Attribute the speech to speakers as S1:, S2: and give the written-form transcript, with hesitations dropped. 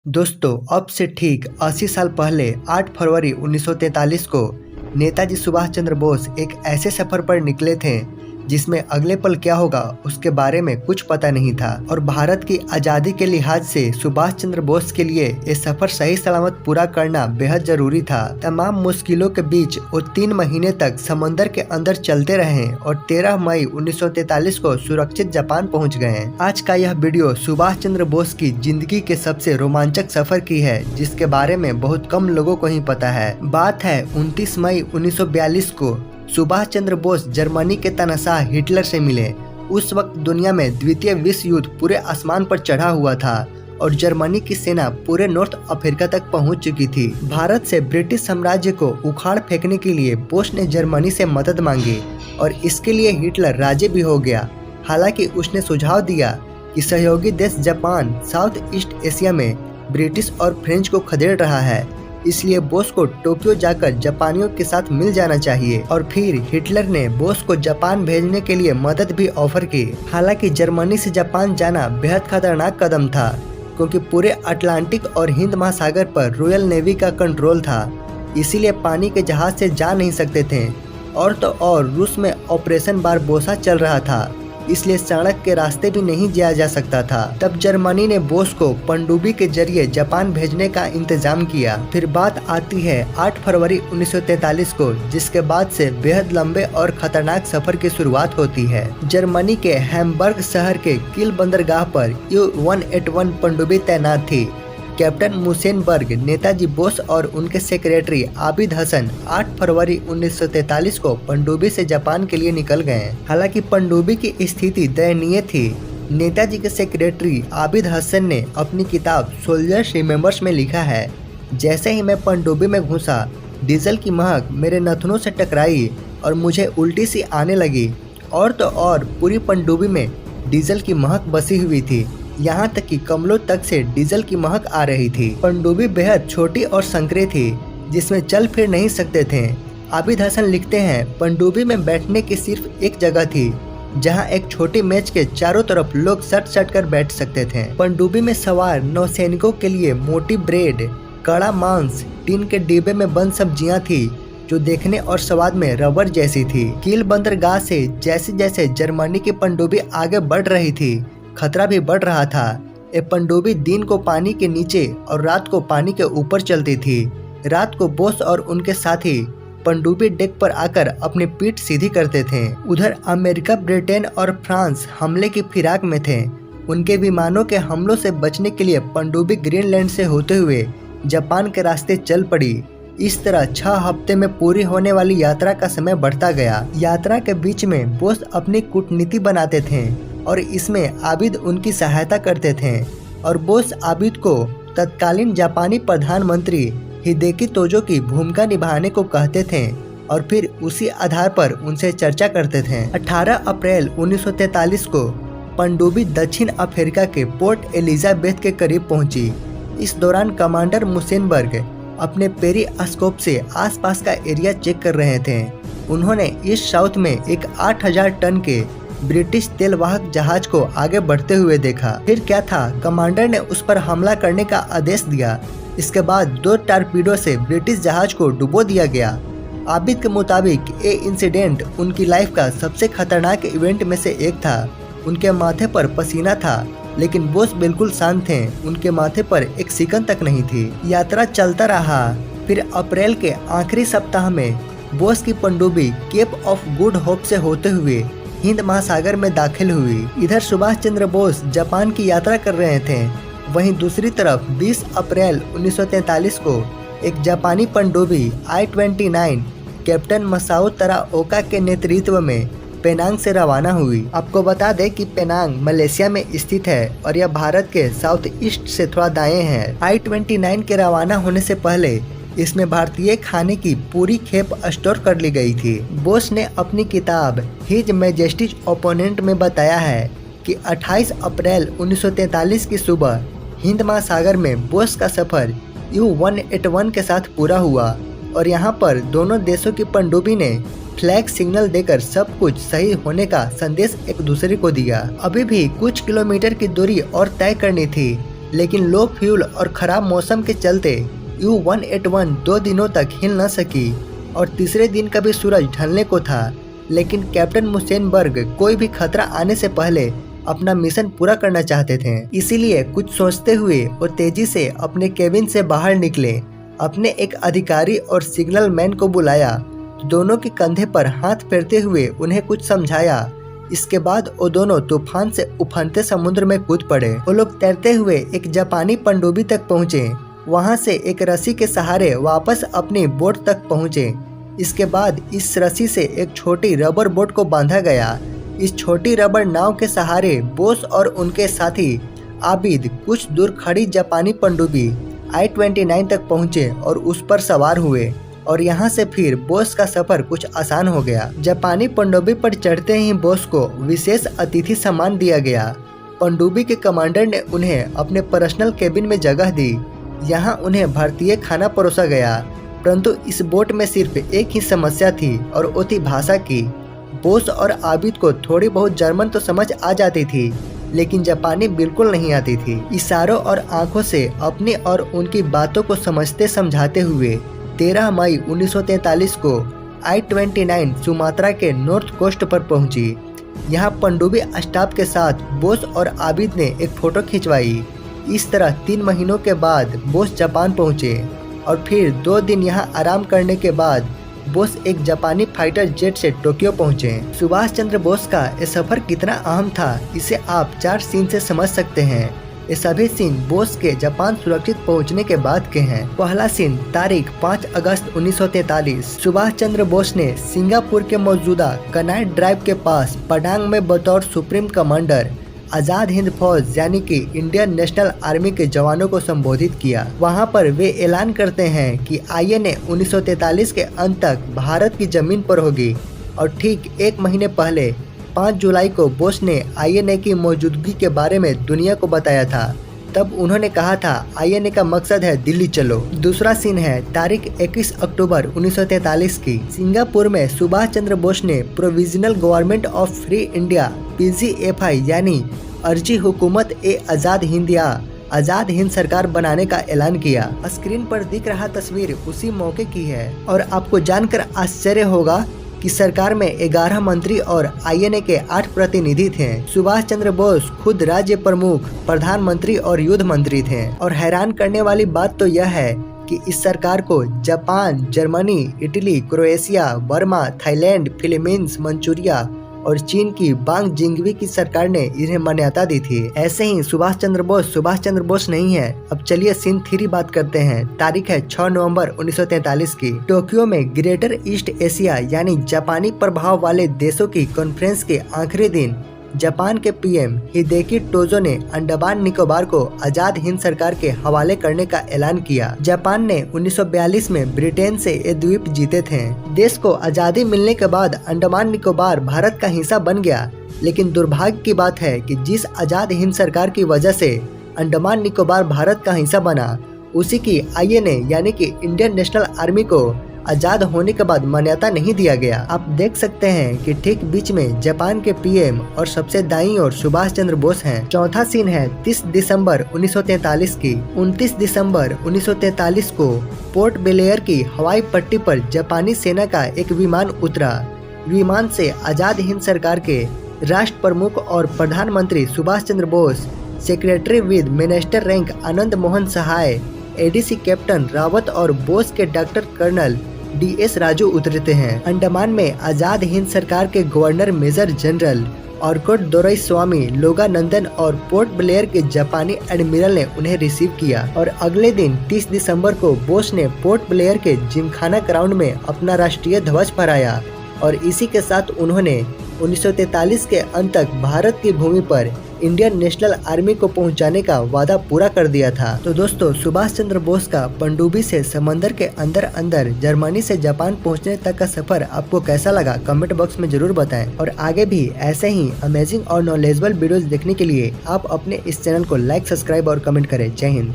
S1: दोस्तों, अब से ठीक 80 साल पहले 8 फरवरी 1943 को नेताजी सुभाष चंद्र बोस एक ऐसे सफर पर निकले थे जिसमें अगले पल क्या होगा उसके बारे में कुछ पता नहीं था। और भारत की आज़ादी के लिहाज से सुभाष चंद्र बोस के लिए ये सफर सही सलामत पूरा करना बेहद जरूरी था। तमाम मुश्किलों के बीच वो 3 महीने तक समंदर के अंदर चलते रहे और 13 मई 1943 को सुरक्षित जापान पहुंच गए। आज का यह वीडियो सुभाष चंद्र बोस की जिंदगी के सबसे रोमांचक सफर की है, जिसके बारे में बहुत कम लोगों को ही पता है। बात है 29 मई 1942 को सुभाष चंद्र बोस जर्मनी के तानाशाह हिटलर से मिले। उस वक्त दुनिया में द्वितीय विश्व युद्ध पूरे आसमान पर चढ़ा हुआ था और जर्मनी की सेना पूरे नॉर्थ अफ्रीका तक पहुंच चुकी थी। भारत से ब्रिटिश साम्राज्य को उखाड़ फेंकने के लिए बोस ने जर्मनी से मदद मांगी और इसके लिए हिटलर राजी भी हो गया। हालांकि उसने सुझाव दिया कि सहयोगी देश जापान साउथ ईस्ट एशिया में ब्रिटिश और फ्रेंच को खदेड़ रहा है, इसलिए बोस को टोक्यो जाकर जापानियों के साथ मिल जाना चाहिए। और फिर हिटलर ने बोस को जापान भेजने के लिए मदद भी ऑफर की। हालांकि जर्मनी से जापान जाना बेहद खतरनाक कदम था, क्योंकि पूरे अटलांटिक और हिंद महासागर पर रॉयल नेवी का कंट्रोल था, इसीलिए पानी के जहाज से जा नहीं सकते थे। और तो और रूस में ऑपरेशन बारबोसा चल रहा था, इसलिए सड़क के रास्ते भी नहीं जाया जा सकता था। तब जर्मनी ने बोस को पनडुब्बी के जरिए जापान भेजने का इंतजाम किया। फिर बात आती है 8 फरवरी 1943 को, जिसके बाद से बेहद लंबे और खतरनाक सफर की शुरुआत होती है। जर्मनी के हैम्बर्ग शहर के किल बंदरगाह पर U-181 पनडुब्बी तैनात थी। कैप्टन मुसेनबर्ग, नेताजी बोस और उनके सेक्रेटरी आबिद हसन 8 फरवरी 1943 को पनडुब्बी से जापान के लिए निकल गए। हालांकि पनडुब्बी की स्थिति दयनीय थी। नेताजी के सेक्रेटरी आबिद हसन ने अपनी किताब सोल्जर्स रिमेंबर्स में लिखा है, जैसे ही मैं पनडुब्बी में घुसा, डीजल की महक मेरे नथनों से टकराई और मुझे उल्टी सी आने लगी। और तो और पूरी पनडुब्बी में डीजल की महक बसी हुई थी, यहाँ तक कि कमलों तक से डीजल की महक आ रही थी। पनडुब्बी बेहद छोटी और संकरे थी, जिसमें चल फिर नहीं सकते थे। आबिद हसन लिखते हैं, पनडुब्बी में बैठने की सिर्फ एक जगह थी, जहाँ एक छोटी मेज के चारों तरफ लोग सट सट कर बैठ सकते थे। पनडुब्बी में सवार नौसैनिकों के लिए मोटी ब्रेड, कड़ा मांस, टीन के डिब्बे में बंद सब्जियां थी, जो देखने और स्वाद में रबर जैसी थी। किल बंदरगाह से जैसे जैसे जर्मनी की पनडुब्बी आगे बढ़ रही थी, खतरा भी बढ़ रहा था। ये पनडुब्बी दिन को पानी के नीचे और रात को पानी के ऊपर चलती थी। रात को बोस और उनके साथी पनडुब्बी डेक पर आकर अपनी पीठ सीधी करते थे। उधर अमेरिका, ब्रिटेन और फ्रांस हमले की फिराक में थे। उनके विमानों के हमलों से बचने के लिए पनडुब्बी ग्रीनलैंड से होते हुए जापान के रास्ते चल पड़ी। इस तरह 6 हफ्ते में पूरी होने वाली यात्रा का समय बढ़ता गया। यात्रा के बीच में बोस अपनी कूटनीति बनाते थे और इसमें आबिद उनकी सहायता करते थे। और बोस आबिद को तत्कालीन जापानी प्रधानमंत्री हिदेकी तोजो की भूमिका निभाने को कहते थे और फिर उसी आधार पर उनसे चर्चा करते थे। 18 अप्रैल 1943 को पनडुब्बी दक्षिण अफ्रीका के पोर्ट एलिजाबेथ के करीब पहुंची। इस दौरान कमांडर मुसेनबर्ग अपने पेरिस्कोप से आसपास का एरिया चेक कर रहे थे। उन्होंने ईस्ट साउथ में एक 8000 टन के ब्रिटिश तेल वाहक जहाज को आगे बढ़ते हुए देखा। फिर क्या था, कमांडर ने उस पर हमला करने का आदेश दिया। इसके बाद 2 टारपीडो से ब्रिटिश जहाज को डुबो दिया गया। आबिद के मुताबिक ये इंसिडेंट उनकी लाइफ का सबसे खतरनाक इवेंट में से एक था। उनके माथे पर पसीना था, लेकिन बोस बिल्कुल शांत थे। उनके माथे पर एक सिकन तक नहीं थी। यात्रा चलता रहा। फिर अप्रैल के आखिरी सप्ताह में बोस की पनडुब्बी केप ऑफ गुड होप से होते हुए हिंद महासागर में दाखिल हुई। इधर सुभाष चंद्र बोस जापान की यात्रा कर रहे थे। वहीं दूसरी तरफ 20 अप्रैल 1943 को एक जापानी पनडुब्बी I-29 कैप्टन मसाओ तराओका के नेतृत्व में पेनांग से रवाना हुई। आपको बता दें कि पेनांग मलेशिया में स्थित है और यह भारत के साउथ ईस्ट से थोड़ा दाएं है। I-29 के रवाना होने से पहले इसमें भारतीय खाने की पूरी खेप स्टोर कर ली गई थी। बोस ने अपनी किताब हिज मैजेस्टीज ओपोनेंट में बताया है कि 28 अप्रैल 1943 की सुबह हिंद महासागर में बोस का सफर U-181 के साथ पूरा हुआ और यहाँ पर दोनों देशों की पनडुब्बी ने फ्लैग सिग्नल देकर सब कुछ सही होने का संदेश एक दूसरे को दिया। अभी भी कुछ किलोमीटर की दूरी और तय करनी थी लेकिन लो फ्यूल और खराब मौसम के चलते U-181 2 दिनों तक हिल न सकी और तीसरे दिन का भी सूरज ढलने को था। लेकिन कैप्टन मुसेनबर्ग कोई भी खतरा आने से पहले अपना मिशन पूरा करना चाहते थे। इसीलिए कुछ सोचते हुए वो तेजी से अपने केबिन से बाहर निकले, अपने एक अधिकारी और सिग्नल मैन को बुलाया, दोनों के कंधे पर हाथ फेरते हुए उन्हें कुछ समझाया। इसके बाद वो दोनों तूफान से उफनते समुद्र में कूद पड़े। वो लोग तैरते हुए एक जापानी पनडुब्बी तक पहुँचे, वहाँ से एक रस्सी के सहारे वापस अपनी बोट तक पहुँचे। इसके बाद इस रस्सी से एक छोटी रबर बोट को बांधा गया। इस छोटी रबर नाव के सहारे बोस और उनके साथी आबिद कुछ दूर खड़ी जापानी पनडुब्बी I-29 तक पहुंचे और उस पर सवार हुए और यहां से फिर बोस का सफर कुछ आसान हो गया। जापानी पनडुब्बी पर चढ़ते ही बोस को विशेष अतिथि सम्मान दिया गया। पनडुब्बी के कमांडर ने उन्हें अपने पर्सनल केबिन में जगह दी। यहाँ उन्हें भारतीय खाना परोसा गया, परंतु इस बोट में सिर्फ एक ही समस्या थी और वो थी भाषा की। बोस और आबिद को थोड़ी बहुत जर्मन तो समझ आ जाती थी, लेकिन जापानी बिल्कुल नहीं आती थी। इशारों और आंखों से अपनी और उनकी बातों को समझते समझाते हुए 13 मई 1943 को I-29 सुमात्रा के नॉर्थ कोस्ट पर पहुंची। यहाँ पनडुब्बी स्टाफ के साथ बोस और आबिद ने एक फोटो खिंचवाई। इस तरह 3 महीनों के बाद बोस जापान पहुंचे और फिर 2 दिन यहाँ आराम करने के बाद बोस एक जापानी फाइटर जेट से टोक्यो पहुंचे। सुभाष चंद्र बोस का ये सफर कितना अहम था, इसे आप 4 सीन से समझ सकते हैं। ये सभी सीन बोस के जापान सुरक्षित पहुंचने के बाद के हैं। पहला सीन तारीख 5 अगस्त 1943। सुभाष चंद्र बोस ने सिंगापुर के मौजूदा कनाट ड्राइव के पास पडांग में बतौर सुप्रीम कमांडर आजाद हिंद फौज यानी कि इंडियन नेशनल आर्मी के जवानों को संबोधित किया। वहां पर वे ऐलान करते हैं कि INA 1943 के अंत तक भारत की जमीन पर होगी और ठीक 1 महीने पहले 5 जुलाई को बोस ने INA की मौजूदगी के बारे में दुनिया को बताया था। तब उन्होंने कहा था INA का मकसद है दिल्ली चलो। दूसरा सीन है तारीख 21 अक्टूबर 1943 की। सिंगापुर में सुभाष चंद्र बोस ने provisional government of free India PGFI यानी अर्जी हुकूमत ए आज़ाद हिंद या आज़ाद हिंद सरकार बनाने का ऐलान किया। स्क्रीन पर दिख रहा तस्वीर उसी मौके की है और आपको जानकर आश्चर्य होगा कि सरकार में 11 मंत्री और INA के 8 प्रतिनिधि थे। सुभाष चंद्र बोस खुद राज्य प्रमुख, प्रधानमंत्री और युद्ध मंत्री थे। और हैरान करने वाली बात तो यह है कि इस सरकार को Japan, Germany, Italy, Croatia, Burma, Thailand, Philippines, Manchuria और चीन की बांग जिंगवी की सरकार ने इन्हें मान्यता दी थी। ऐसे ही सुभाष चंद्र बोस नहीं है। अब चलिए सीन 3 बात करते हैं। तारीख है 6 नवंबर 1943 की। टोक्यो में ग्रेटर ईस्ट एशिया यानी जापानी प्रभाव वाले देशों की कॉन्फ्रेंस के आखिरी दिन जापान के PM हिदेकी टोजो ने अंडमान निकोबार को आजाद हिंद सरकार के हवाले करने का ऐलान किया। जापान ने 1942 में ब्रिटेन से ये द्वीप जीते थे। देश को आजादी मिलने के बाद अंडमान निकोबार भारत का हिस्सा बन गया, लेकिन दुर्भाग्य की बात है कि जिस आजाद हिंद सरकार की वजह से अंडमान निकोबार भारत का हिस्सा बना, उसी की INA यानी कि इंडियन नेशनल आर्मी को आजाद होने के बाद मान्यता नहीं दिया गया। आप देख सकते हैं कि ठीक बीच में जापान के PM और सबसे दाईं ओर सुभाष चंद्र बोस हैं। चौथा सीन है 30 दिसंबर 1943 की। 29 दिसंबर 1943 को पोर्ट ब्लेयर की हवाई पट्टी पर जापानी सेना का एक विमान उतरा। विमान से आजाद हिंद सरकार के राष्ट्र प्रमुख और प्रधानमंत्री Subhash Chandra Bose, secretary with minister rank Anand Mohan Sahay, ADC captain Rawat और बोस के डॉक्टर कर्नल DS राजू उतरते हैं। अंडमान में आजाद हिंद सरकार के गवर्नर मेजर जनरल ऑर्कुट दोराईस्वामी लोगानंदन और पोर्ट ब्लेयर के जापानी एडमिरल ने उन्हें रिसीव किया और अगले दिन 30 दिसंबर को बोस ने पोर्ट ब्लेयर के जिमखाना ग्राउंड में अपना राष्ट्रीय ध्वज फहराया और इसी के साथ उन्होंने 1943 के अंत तक भारत की भूमि पर इंडियन नेशनल आर्मी को पहुंचाने का वादा पूरा कर दिया था। तो दोस्तों, सुभाष चंद्र बोस का पनडुब्बी से समंदर के अंदर जर्मनी से जापान पहुंचने तक का सफर आपको कैसा लगा कमेंट बॉक्स में जरूर बताएं। और आगे भी ऐसे ही अमेजिंग और नॉलेजेबल वीडियोस देखने के लिए आप अपने इस चैनल को लाइक, सब्सक्राइब और कमेंट करें। जय हिंद।